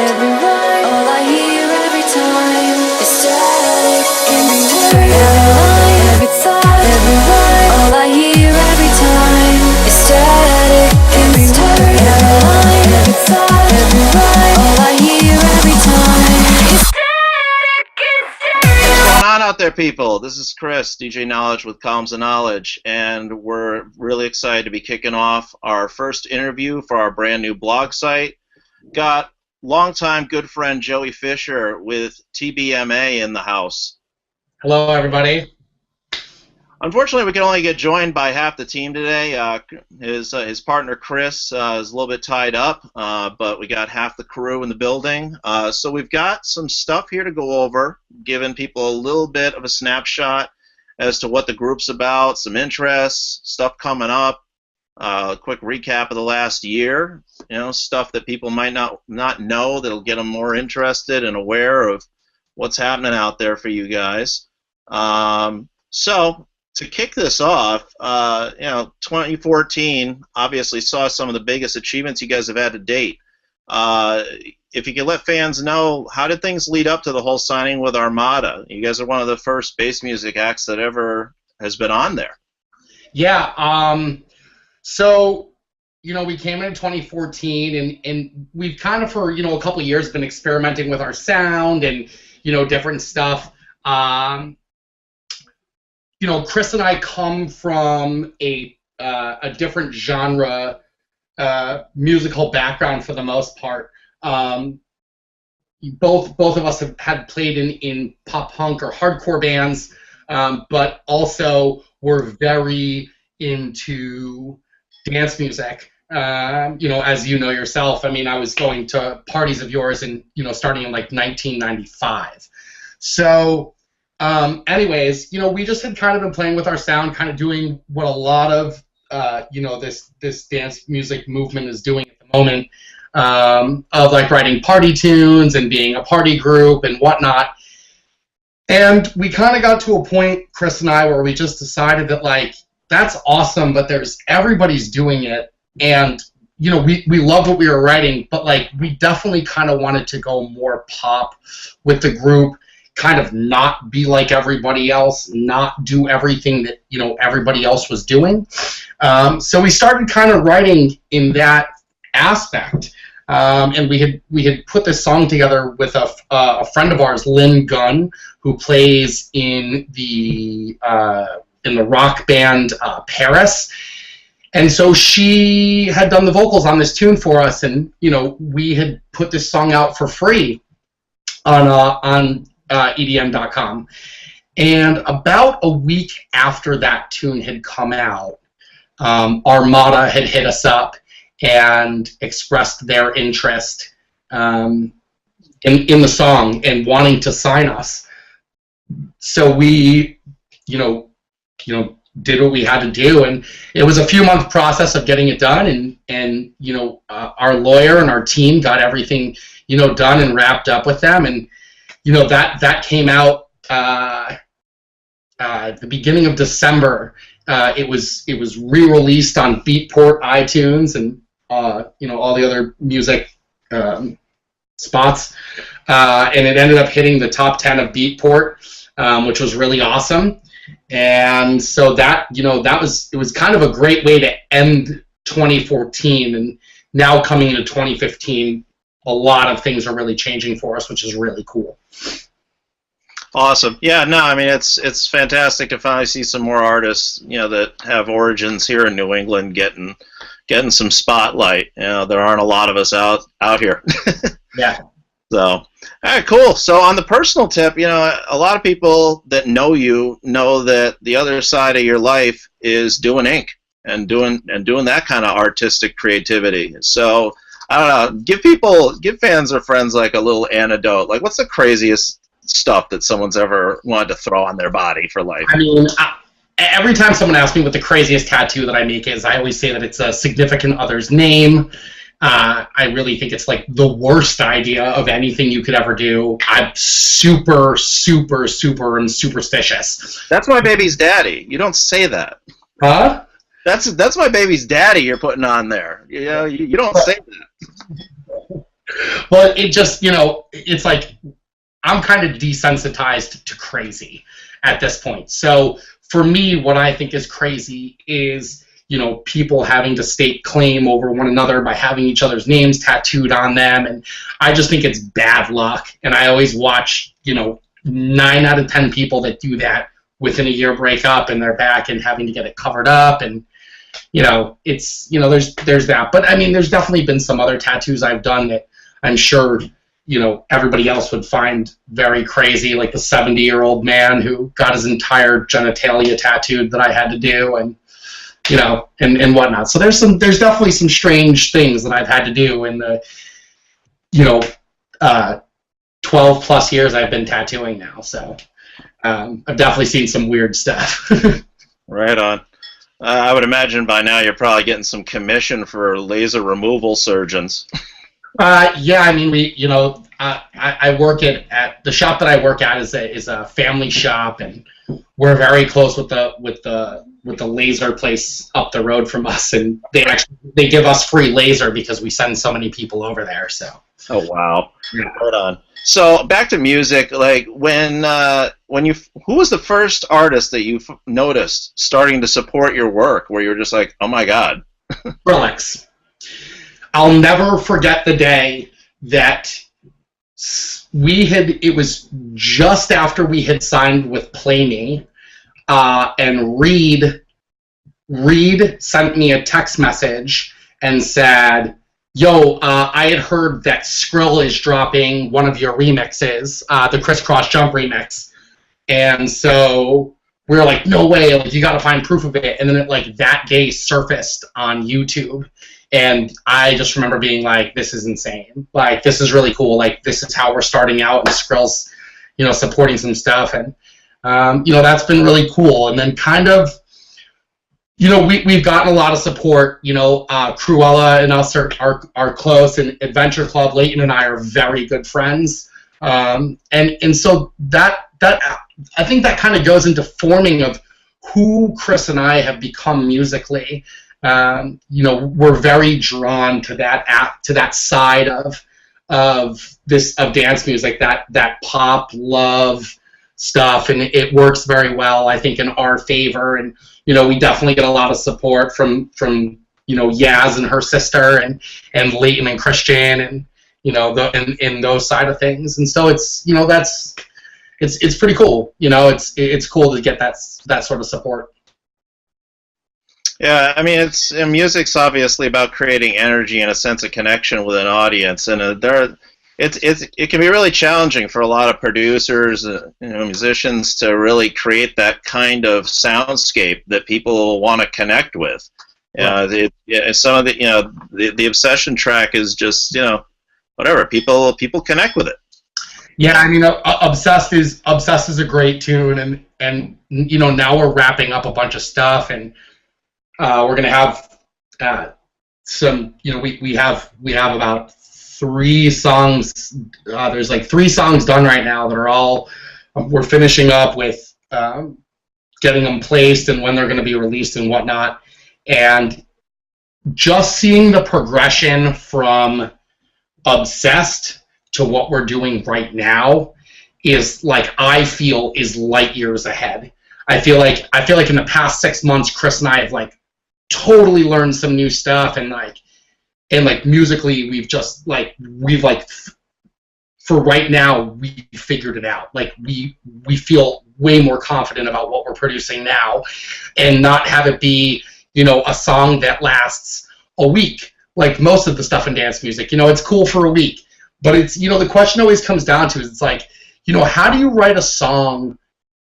every rhyme, all I hear every time is static. Every word, every line, every thought, every rhyme, all I hear every time is static. Every word, every line, every thought, every rhyme, all I hear every time is static. What's going on out there, people? This is Chris, DJ Knowledge with Columns of Knowledge, and we're really excited to be kicking off our first interview for our brand new blog site. Got longtime good friend Joey Fisher with TBMA in the house. Hello, everybody. Unfortunately, we can only get joined by half the team today. His partner Chris is a little bit tied up, but we got half the crew in the building. So we've got some stuff here to go over, giving people a little bit of a snapshot as to what the group's about, some interests, stuff coming up, a quick recap of the last year, stuff that people might not know that'll get them more interested and aware of what's happening out there for you guys. So to kick this off, 2014 obviously saw some of the biggest achievements you guys have had to date. If you could let fans know, how did things lead up to the whole signing with Armada? You guys are one of the first bass music acts that ever has been on there. Yeah, so, we came in 2014, and we've kind of for, a couple of years been experimenting with our sound and, different stuff. Chris and I come from a different genre musical background for the most part. Both of us had played in pop punk or hardcore bands, but also were very into dance music. As you know yourself, I was going to parties of yours and starting in like 1995. So anyways, we just had kind of been playing with our sound, kind of doing what a lot of this dance music movement is doing at the moment, of like writing party tunes and being a party group and whatnot. And we kind of got to a point, Chris and I, where we just decided that, like, that's awesome, but everybody's doing it, and we loved what we were writing, but like we definitely kind of wanted to go more pop with the group, kind of not be like everybody else, not do everything that everybody else was doing. So we started kind of writing in that aspect, and we had put this song together with a friend of ours, Lynn Gunn, who plays in the rock band Paris. And so she had done the vocals on this tune for us, and we had put this song out for free on EDM.com. And about a week after that tune had come out, Armada had hit us up and expressed their interest in the song and wanting to sign us. So we, did what we had to do, and it was a few month process of getting it done, and our lawyer and our team got everything done and wrapped up with them, and that came out at the beginning of December. It was re-released on Beatport, iTunes, and all the other music spots, and it ended up hitting the top 10 of Beatport, which was really awesome. And so that it was kind of a great way to end 2014, and now coming into 2015, a lot of things are really changing for us, which is really cool. Awesome. Yeah, no, it's fantastic to finally see some more artists, that have origins here in New England getting some spotlight. There aren't a lot of us out here. Yeah. So, all right, cool. So on the personal tip, a lot of people that know you know that the other side of your life is doing ink and doing that kind of artistic creativity. So I don't know, give fans or friends like a little anecdote. Like, what's the craziest stuff that someone's ever wanted to throw on their body for life? Every time someone asks me what the craziest tattoo that I make is, I always say that it's a significant other's name. I really think it's like the worst idea of anything you could ever do. I'm super, super, super superstitious. That's my baby's daddy. You don't say that. Huh? That's my baby's daddy you're putting on there. You don't say that. Well, it just, it's like I'm kind of desensitized to crazy at this point. So for me, what I think is crazy is, people having to stake claim over one another by having each other's names tattooed on them. And I just think it's bad luck. And I always watch, 9 out of 10 people that do that within a year break up and they're back and having to get it covered up. And, it's, there's that. But I mean, there's definitely been some other tattoos I've done that I'm sure, everybody else would find very crazy, like the 70-year-old man who got his entire genitalia tattooed that I had to do, and and whatnot. So there's definitely some strange things that I've had to do in the 12 plus years I've been tattooing now. So I've definitely seen some weird stuff. Right on. I would imagine by now you're probably getting some commission for laser removal surgeons. Yeah, I mean, I work at the shop that I work at is a family shop, and we're very close with the laser place up the road from us, and they give us free laser because we send so many people over there. So. Oh wow! Yeah. Right on. So back to music, like who was the first artist that you noticed starting to support your work, where you were just like, oh my god? Skrillex. I'll never forget the day that it was just after we had signed with Play Me, and Reed sent me a text message and said, yo, I had heard that Skrill is dropping one of your remixes, the Crisscross Jump remix. And so we were like, no way, like, you gotta find proof of it. And then it, that day, surfaced on YouTube. And I just remember being like, this is insane. Like, this is really cool. Like, this is how we're starting out, and Skrill's, supporting some stuff. And, that's been really cool. And then kind of, we've gotten a lot of support. Cruella and us are close, and Adventure Club, Leighton and I are very good friends. And so that I think that kind of goes into forming of who Chris and I have become musically. We're very drawn to that side of dance music, that pop love stuff, and it works very well, I think, in our favor. And we definitely get a lot of support from Yaz and her sister, and Leighton and Christian, and in those side of things. And so it's it's pretty cool. It's cool to get that sort of support. Yeah, I mean, music's obviously about creating energy and a sense of connection with an audience, and it can be really challenging for a lot of producers, musicians, to really create that kind of soundscape that people want to connect with. Some of the Obsession track is just whatever, people connect with it. Yeah, I mean, Obsessed is a great tune, and now we're wrapping up a bunch of stuff, and we're gonna have some. We have about 3 songs. There's like 3 songs done right now that are all. We're finishing up with getting them placed and when they're going to be released and whatnot. And just seeing the progression from Obsessed to what we're doing right now is is light years ahead. I feel like in the past 6 months, Chris and I have totally learned some new stuff, and musically we've for right now we figured it out. We feel way more confident about what we're producing now, and not have it be a song that lasts a week like most of the stuff in dance music. It's cool for a week, but it's the question always comes down to is how do you write a song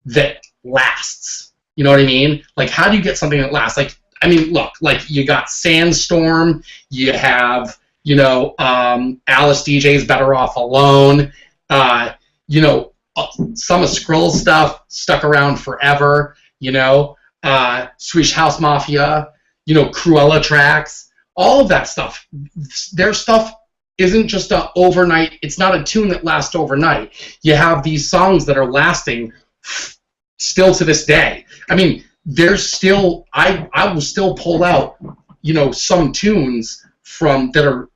that lasts? You know what I mean? How do you get something that lasts? Look, you got Sandstorm, you have, Alice DJ's Better Off Alone, some of Skrill's stuff stuck around forever, Swedish House Mafia, Cruella tracks, all of that stuff. Their stuff isn't just it's not a tune that lasts overnight. You have these songs that are lasting still to this day. There's still I will still pull out some tunes from that are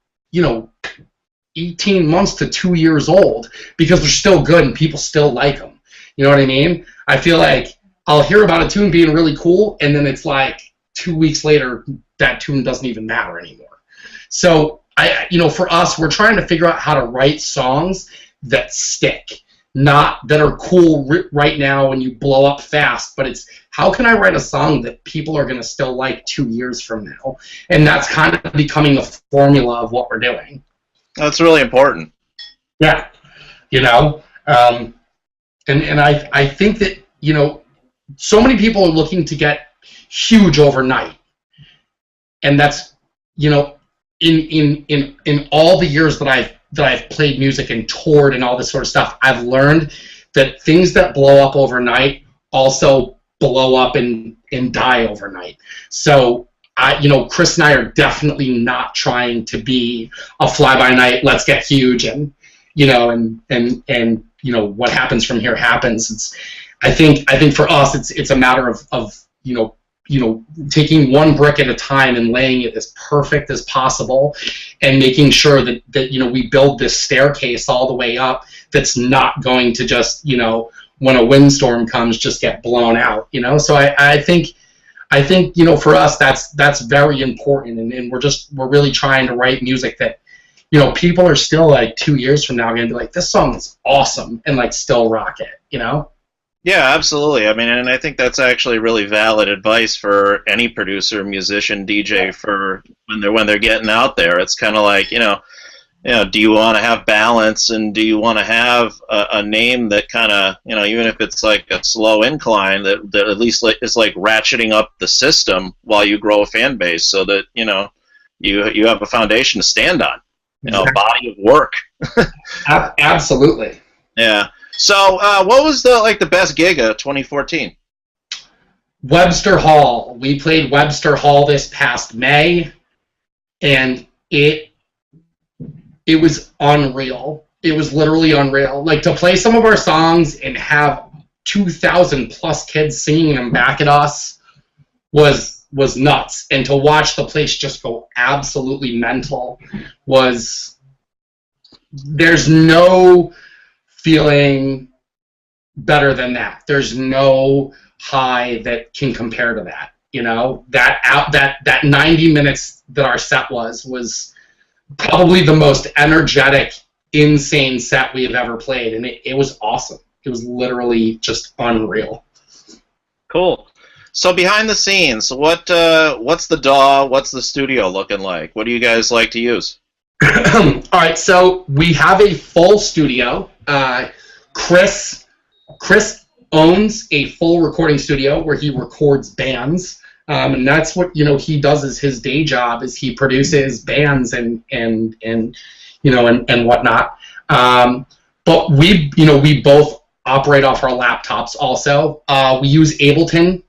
18 months to 2 years old because they're still good and people still like them. You know what I mean? I feel like I'll hear about a tune being really cool, and then it's like 2 weeks later, that tune doesn't even matter anymore. So, for us, we're trying to figure out how to write songs that stick, not that are cool right now and you blow up fast, but it's how can I write a song that people are going to still like 2 years from now? And that's kind of becoming the formula of what we're doing. That's really important. Yeah, and I think that, so many people are looking to get huge overnight. And that's, in all the years that I've played music and toured and all this sort of stuff, I've learned that things that blow up overnight also blow up and die overnight. So Chris and I are definitely not trying to be a fly-by-night, let's get huge, and what happens from here happens. I think for us, it's a matter of taking one brick at a time and laying it as perfect as possible, and making sure that we build this staircase all the way up that's not going to just when a windstorm comes just get blown out. So I think for us that's very important, and we're really trying to write music that people are still like 2 years from now going to be like, this song is awesome, and like still rock it. Yeah, absolutely. I mean, and I think that's actually really valid advice for any producer, musician, DJ for when they're getting out there. It's kind of like, do you want to have balance, and do you want to have a name that kind of, even if it's like a slow incline, that at least is like ratcheting up the system while you grow a fan base, so that you have a foundation to stand on, a body of work. Absolutely. Yeah. So, what was the best gig of 2014? Webster Hall. We played Webster Hall this past May, and it was unreal. It was literally unreal. Like, to play some of our songs and have 2,000 plus kids singing them back at us was nuts. And to watch the place just go absolutely mental there's no feeling better than that. There's no high that can compare to that. That 90 minutes that our set was probably the most energetic, insane set we have ever played, and it was awesome. It was literally just unreal. Cool. So behind the scenes, what's the DAW? What's the studio looking like? What do you guys like to use? All right, so we have a full studio. Chris owns a full recording studio where he records bands, and that's what he does as his day job. Is he produces bands and whatnot. But we both operate off our laptops. Also, we use Ableton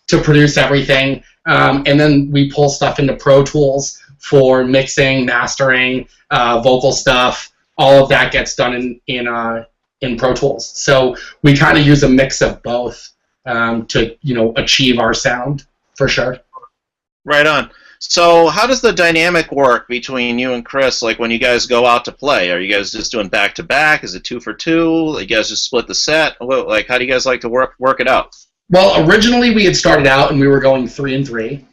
to produce everything, and then we pull stuff into Pro Tools for mixing, mastering, vocal stuff. All of that gets done in Pro Tools. So we kind of use a mix of both to achieve our sound for sure. Right on. So how does the dynamic work between you and Chris? Like when you guys go out to play, are you guys just doing back to back? Is it 2 for 2? You guys just split the set? Like how do you guys like to work it out? Well, originally we had started out and we were going 3 and 3,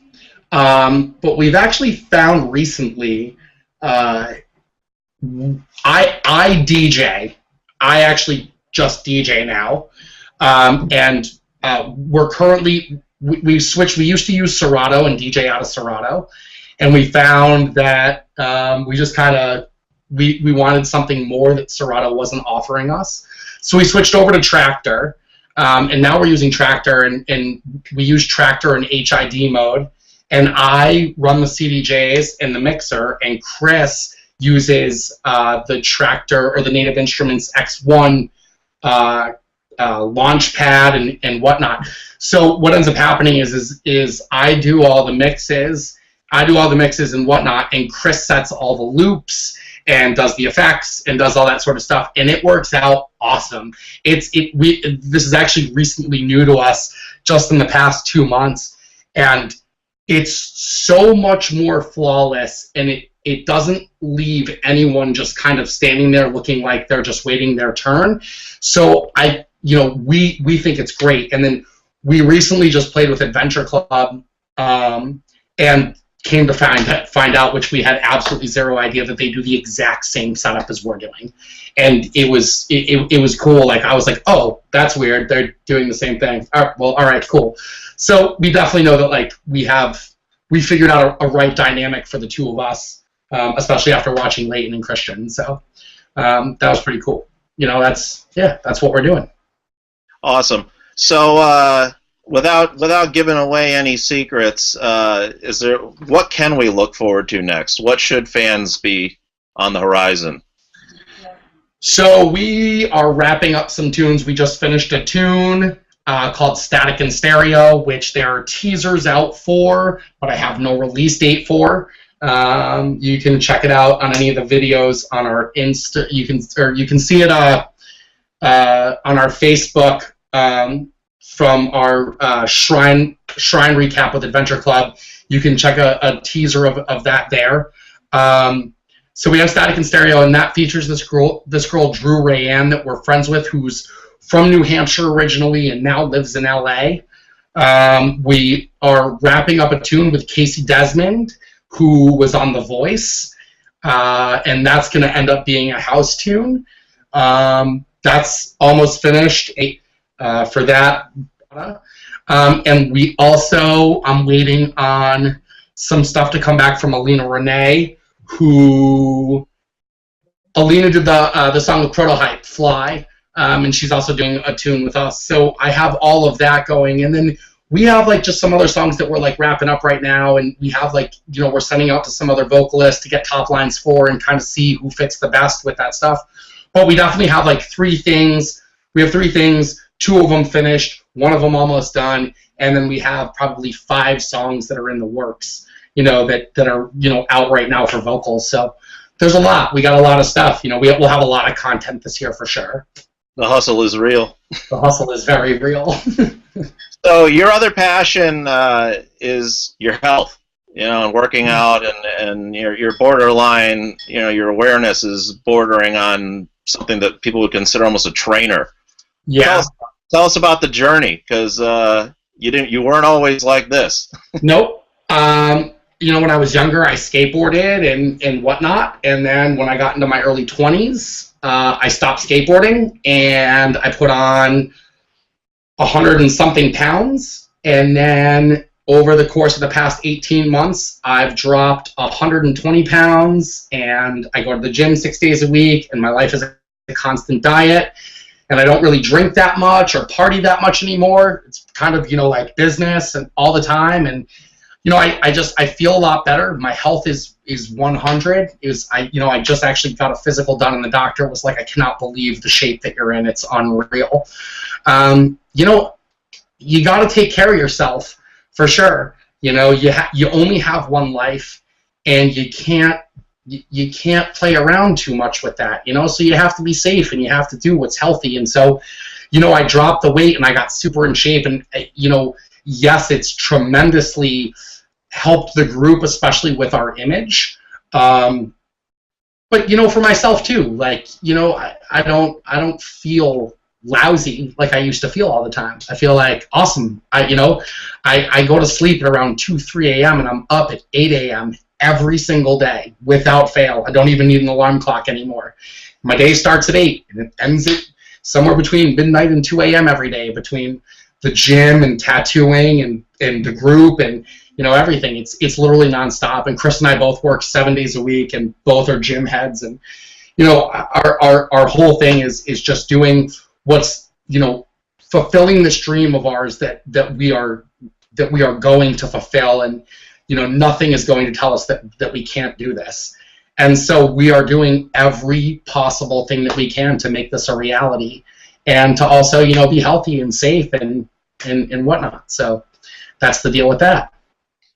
but we've actually found recently. I DJ. I actually just DJ now, and we're currently we switched. We used to use Serato and DJ out of Serato, and we found that we just kind of we wanted something more that Serato wasn't offering us, so we switched over to Tractor, and now we're using Tractor, and we use Tractor in HID mode, and I run the CDJs and the mixer, and Chris uses the Tractor or the Native Instruments X1 launch pad and whatnot. So what ends up happening is I do all the mixes, and whatnot, and Chris sets all the loops and does the effects and does all that sort of stuff, and it works out awesome. This is actually recently new to us, just in the past 2 months, and it's so much more flawless, and it doesn't leave anyone just kind of standing there looking like they're just waiting their turn. So we think it's great. And then we recently just played with Adventure Club, and came to find out, which we had absolutely zero idea, that they do the exact same setup as we're doing. And it was cool. Like, I was like, oh, that's weird. They're doing the same thing. All right, cool. So we definitely know that, like, we figured out a right dynamic for the two of us, especially after watching Leighton and Christian. So that was pretty cool. That's what we're doing. Awesome. So without giving away any secrets, what can we look forward to next? What should fans be on the horizon? So we are wrapping up some tunes. We just finished a tune called Static and Stereo, which there are teasers out for, but I have no release date for. You can check it out on any of the videos on our Insta. You can see it on our Facebook from our Shrine recap with Adventure Club. You can check a teaser of that there. So we have Static and Stereo, and that features this girl Drew Rayanne, that we're friends with, who's from New Hampshire originally and now lives in LA. We are wrapping up a tune with Casey Desmond, who was on The Voice, and that's going to end up being a house tune. That's almost finished for that. And we also, I'm waiting on some stuff to come back from Alina Renee, Alina did the song with Prototype, Fly, and she's also doing a tune with us. So I have all of that going, and then we have like just some other songs that we're like wrapping up right now, and we have like, we're sending out to some other vocalists to get top lines for and kind of see who fits the best with that stuff. But we definitely have like 3 things. We have 3 things, 2 of them finished, 1 of them almost done, and then we have probably 5 songs that are in the works, that are, out right now for vocals. So there's a lot. We got a lot of stuff. We'll have a lot of content this year for sure. The hustle is real. The hustle is very real. So your other passion is your health, and working out, and your borderline, your awareness is bordering on something that people would consider almost a trainer. Yeah. Tell us about the journey, because you weren't always like this. Nope. When I was younger, I skateboarded and whatnot, and then when I got into my early 20s, I stopped skateboarding, and I put on 100 and something pounds, and then over the course of the past 18 months, I've dropped 120 pounds, and I go to the gym 6 days a week, and my life is a constant diet, and I don't really drink that much or party that much anymore. It's kind of, like business and all the time, and I feel a lot better. My health is 100. I just actually got a physical done, and the doctor was like, I cannot believe the shape that you're in. It's unreal. You got to take care of yourself for sure. You only have one life, and you can't play around too much with that. So you have to be safe, and you have to do what's healthy. And so, I dropped the weight, and I got super in shape, and yes, it's tremendously helped the group, especially with our image. But for myself too, like, I don't feel lousy like I used to feel all the time. I feel like awesome. I go to sleep at around 2-3 a.m. and I'm up at 8 a.m. every single day without fail. I don't even need an alarm clock anymore. My day starts at 8 and it ends at somewhere between midnight and 2 a.m. every day, between the gym and tattooing and the group and everything. It's literally nonstop. And Chris and I both work 7 days a week, and both are gym heads. And our whole thing is just doing what's fulfilling this dream of ours that we are going to fulfill. And nothing is going to tell us that we can't do this. And so we are doing every possible thing that we can to make this a reality, and to also be healthy and safe and whatnot. So that's the deal with that.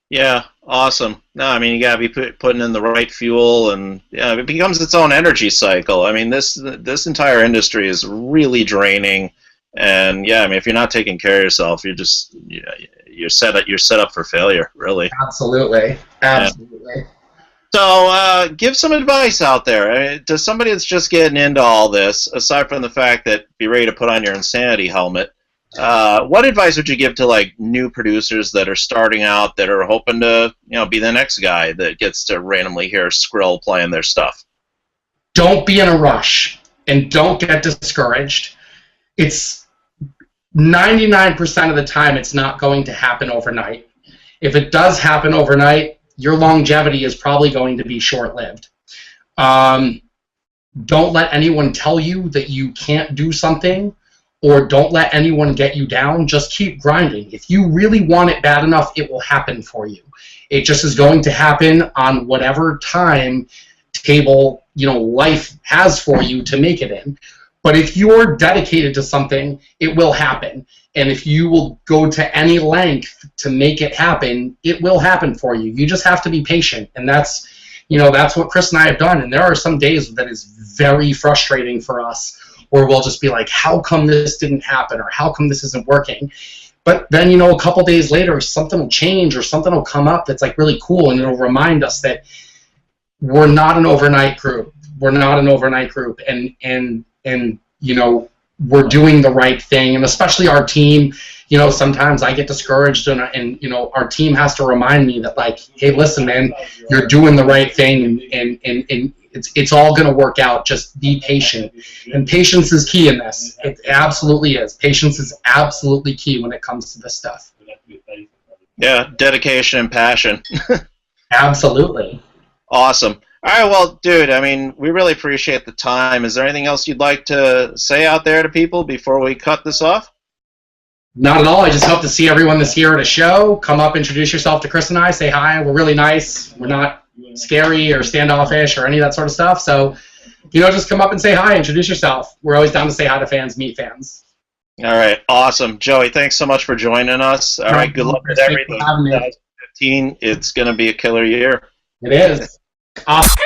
Yeah, awesome. No, I mean, you gotta be putting in the right fuel, and it becomes its own energy cycle. I mean, this entire industry is really draining. And yeah, I mean, if you're not taking care of yourself, you're set up for failure, really. Absolutely. Absolutely. So, give some advice out there. I mean, to somebody that's just getting into all this, aside from the fact that be ready to put on your insanity helmet, what advice would you give to like new producers that are starting out, that are hoping to, be the next guy that gets to randomly hear Skrill playing their stuff? Don't be in a rush and don't get discouraged. It's 99% of the time it's not going to happen overnight. If it does happen overnight, your longevity is probably going to be short-lived. Don't let anyone tell you that you can't do something, or don't let anyone get you down. Just keep grinding. If you really want it bad enough, it will happen for you. It just is going to happen on whatever time table life has for you to make it in. But if you're dedicated to something, it will happen. And if you will go to any length to make it happen, it will happen for you. You just have to be patient. And that's what Chris and I have done. And there are some days that is very frustrating for us, where we'll just be like, how come this didn't happen? Or how come this isn't working? But then, a couple days later, something will change or something will come up that's like really cool, and it'll remind us that we're not an overnight group. We're not an overnight group. And we're doing the right thing. And especially our team, sometimes I get discouraged, and our team has to remind me that, like, hey, listen, man, you're doing the right thing, and it's all going to work out. Just be patient. And patience is key in this. It absolutely is. Patience is absolutely key when it comes to this stuff. Yeah, dedication and passion. Absolutely. Awesome. All right, well, dude, I mean, we really appreciate the time. Is there anything else you'd like to say out there to people before we cut this off? Not at all. I just hope to see everyone this year at a show. Come up, introduce yourself to Chris and I. Say hi. We're really nice. We're not scary or standoffish or any of that sort of stuff. So, just come up and say hi, introduce yourself. We're always down to say hi to fans, meet fans. All right, awesome. Joey, thanks so much for joining us. All right, good luck with everything. 2015, it's going to be a killer year. It is. Awesome.